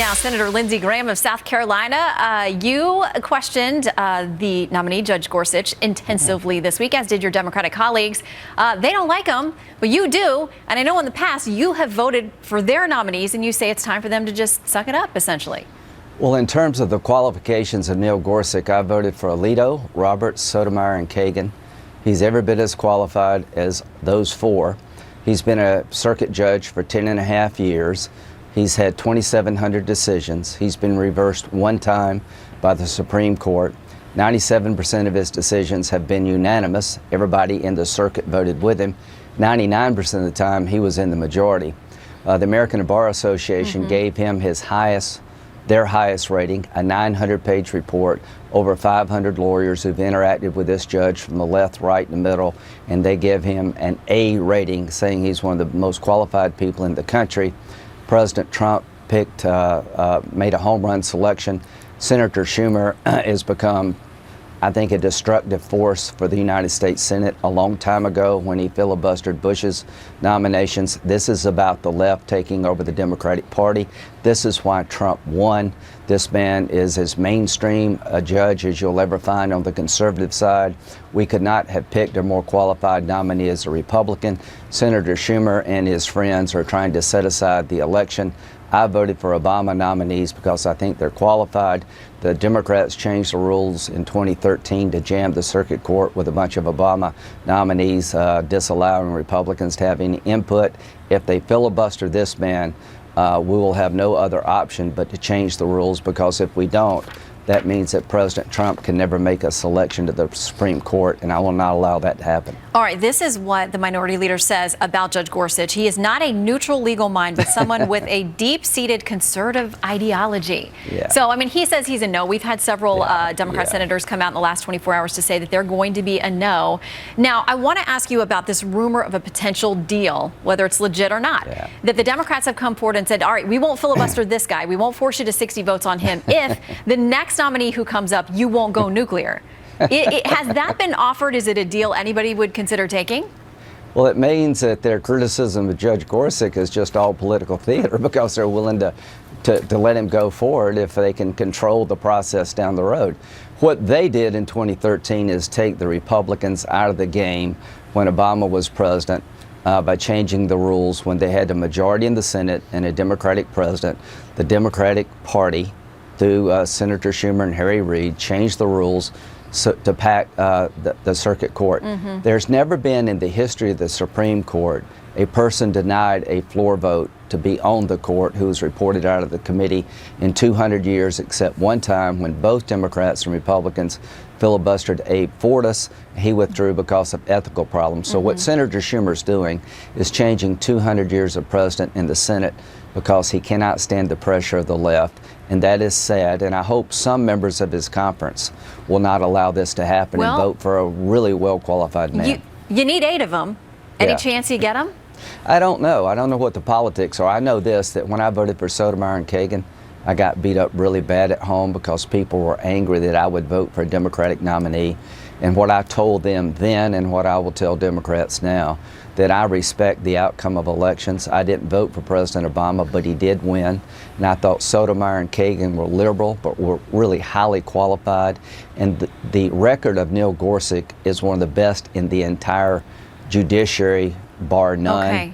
now, Senator Lindsey Graham of South Carolina. You questioned the nominee, Judge Gorsuch, intensively this week, as did your Democratic colleagues. They don't like him, but you do. And I know in the past you have voted for their nominees, and you say it's time for them to just suck it up, essentially. Well, in terms of the qualifications of Neil Gorsuch, I voted for Alito, Roberts, Sotomayor, and Kagan. He's every bit as qualified as those four. He's been a circuit judge for 10 and a half years. He's had 2,700 decisions. He's been reversed one time by the Supreme Court. 97% of his decisions have been unanimous. Everybody in the circuit voted with him. 99% of the time, he was in the majority. The American Bar Association gave him their highest rating, a 900-page report, over 500 lawyers who've interacted with this judge from the left, right, and the middle, and they give him an A rating, saying he's one of the most qualified people in the country. President Trump made a home run selection. Senator Schumer has become, I think, a destructive force for the United States Senate a long time ago when he filibustered Bush's nominations. This is about the left taking over the Democratic Party. This is why Trump won. This man is as mainstream a judge as you'll ever find on the conservative side. We could not have picked a more qualified nominee as a Republican. Senator Schumer and his friends are trying to set aside the election. I voted for Obama nominees because I think they're qualified. The Democrats changed the rules in 2013 to jam the circuit court with a bunch of Obama nominees, disallowing Republicans to have any input. If they filibuster this man, we will have no other option but to change the rules, because if we don't, that means that President Trump can never make a selection to the Supreme Court, and I will not allow that to happen. All right, this is what the minority leader says about Judge Gorsuch. He is not a neutral legal mind, but someone with a deep-seated conservative ideology. Yeah. So, I mean, he says he's a no. We've had several Democrat senators come out in the last 24 hours to say that they're going to be a no. Now, I want to ask you about this rumor of a potential deal, whether it's legit or not, that the Democrats have come forward and said, all right, we won't filibuster this guy. We won't force you to 60 votes on him if the next nominee who comes up, you won't go nuclear. Has that been offered? Is it a deal anybody would consider taking? Well, it means that their criticism of Judge Gorsuch is just all political theater, because they're willing to let him go forward if they can control the process down the road. What they did in 2013 is take the Republicans out of the game when Obama was president by changing the rules when they had a majority in the Senate and a Democratic president. The Democratic Party, through Senator Schumer and Harry Reid, changed the rules to pack the circuit court. There's never been in the history of the Supreme Court a person denied a floor vote to be on the court who was reported out of the committee in 200 years, except one time when both Democrats and Republicans filibustered Abe Fortas. He withdrew because of ethical problems. So what Senator Schumer's doing is changing 200 years of precedent in the Senate because he cannot stand the pressure of the left. And that is sad, and I hope some members of his conference will not allow this to happen and vote for a really well-qualified man. You need 8 of them. Any chance you get them? I don't know. I don't know what the politics are. I know this, that when I voted for Sotomayor and Kagan, I got beat up really bad at home because people were angry that I would vote for a Democratic nominee. And what I told them then, and what I will tell Democrats now, that I respect the outcome of elections. I didn't vote for President Obama, but he did win. And I thought Sotomayor and Kagan were liberal, but were really highly qualified. And the record of Neil Gorsuch is one of the best in the entire judiciary, bar none. Okay.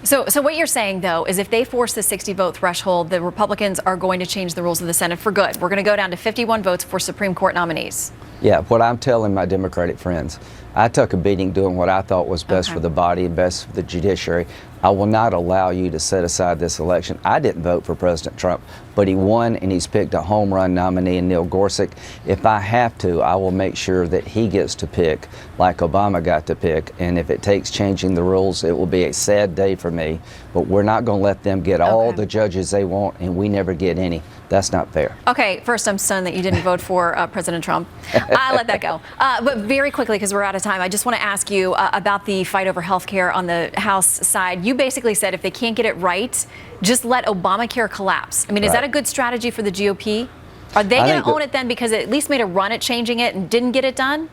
So what you're saying, though, is if they force the 60-vote threshold, the Republicans are going to change the rules of the Senate for good. We're going to go down to 51 votes for Supreme Court nominees. Yeah, what I'm telling my Democratic friends, I took a beating doing what I thought was best for the body and best for the judiciary. I will not allow you to set aside this election. I didn't vote for President Trump, but he won, and he's picked a home run nominee in Neil Gorsuch. If I have to, I will make sure that he gets to pick like Obama got to pick. And if it takes changing the rules, it will be a sad day for me. But we're not going to let them get all the judges they want, and we never get any. That's not fair. Okay, first, I'm stunned that you didn't vote for President Trump. I'll let that go. But very quickly, because we're out of time, I just want to ask you about the fight over health care on the House side. You basically said if they can't get it right, just let Obamacare collapse. I mean, is that a good strategy for the GOP? Are they going to own it then because it at least made a run at changing it and didn't get it done?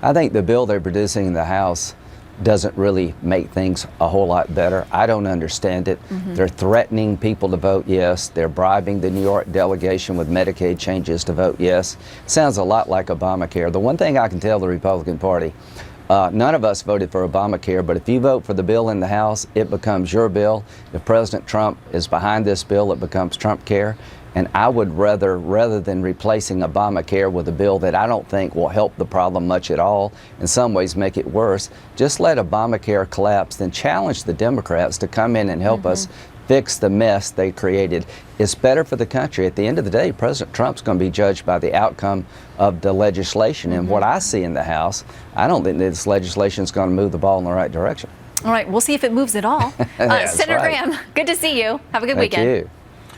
I think the bill they're producing in the House doesn't really make things a whole lot better. I don't understand it. They're threatening people to vote yes. They're bribing the New York delegation with Medicaid changes to vote yes. Sounds a lot like Obamacare. The one thing I can tell the Republican Party, none of us voted for Obamacare, but if you vote for the bill in the House, it becomes your bill. If President Trump is behind this bill, it becomes Trump care. And I would rather than replacing Obamacare with a bill that I don't think will help the problem much at all, in some ways make it worse, just let Obamacare collapse, then challenge the Democrats to come in and help us fix the mess they created. It's better for the country. At the end of the day, President Trump's going to be judged by the outcome of the legislation. And what I see in the House, I don't think this legislation is going to move the ball in the right direction. All right, we'll see if it moves at all. Senator right. Graham, good to see you. Have a good Thank weekend. you.